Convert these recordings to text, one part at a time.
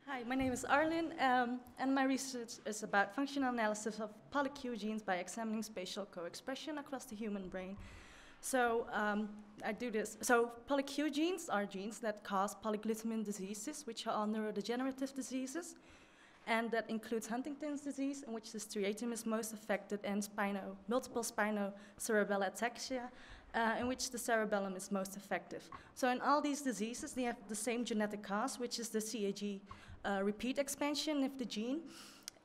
Hi, my name is Arlin, and my research is about functional analysis of polyQ genes by examining spatial co-expression across the human brain. So I do this. So polyQ genes are genes that cause polyglutamine diseases, which are all neurodegenerative diseases, and that includes Huntington's disease, in which the striatum is most affected, and multiple spinocerebellar ataxia, in which the cerebellum is most effective. So in all these diseases, they have the same genetic cause, which is the CAG repeat expansion of the gene,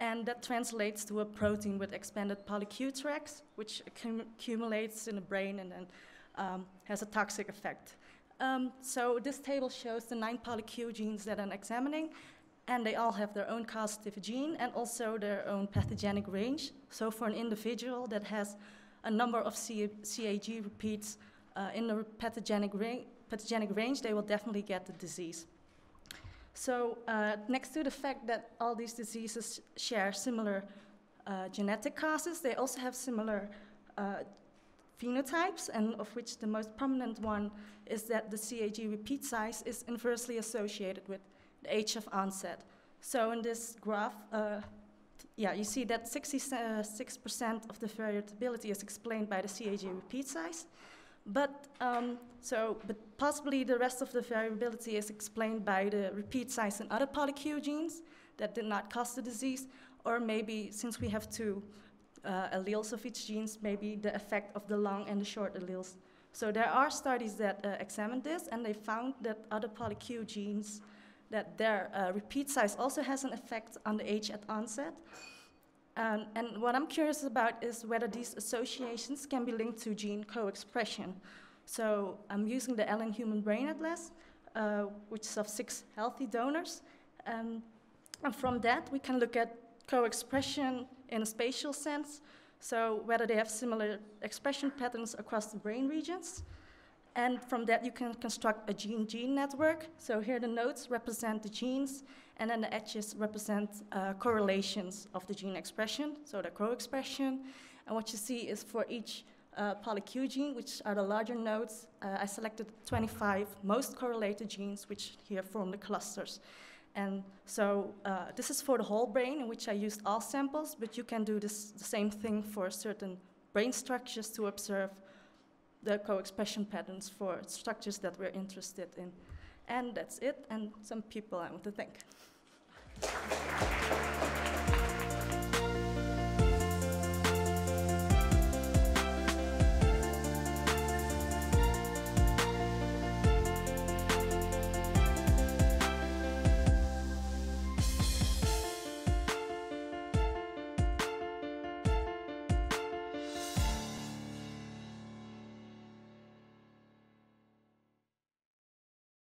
and that translates to a protein with expanded polyQ tracks, which accumulates in the brain and then has a toxic effect. So this table shows the 9 polyQ genes that I'm examining, and they all have their own causative gene and also their own pathogenic range. So for an individual that has a number of CAG repeats in the pathogenic range, they will definitely get the disease. So next to the fact that all these diseases share similar genetic causes, they also have similar phenotypes, and of which the most prominent one is that the CAG repeat size is inversely associated with the age of onset. So in this graph, you see that 66% of the variability is explained by the CAG repeat size, but possibly the rest of the variability is explained by the repeat size in other polyQ genes that did not cause the disease, or maybe since we have 2 alleles of each gene, maybe the effect of the long and the short alleles. So there are studies that examined this, and they found that other polyQ genes, that their repeat size also has an effect on the age at onset. And what I'm curious about is whether these associations can be linked to gene co-expression. So I'm using the Allen Human Brain Atlas, which is of 6 healthy donors. And from that, we can look at co-expression in a spatial sense, so whether they have similar expression patterns across the brain regions. And from that, you can construct a gene-gene network. So here the nodes represent the genes, and then the edges represent correlations of the gene expression, so the co-expression. And what you see is for each polyQ gene, which are the larger nodes, I selected 25 most correlated genes, which here form the clusters. And so this is for the whole brain, in which I used all samples, but you can do the same thing for certain brain structures to observe the co-expression patterns for structures that we're interested in. And that's it, and some people I want to thank.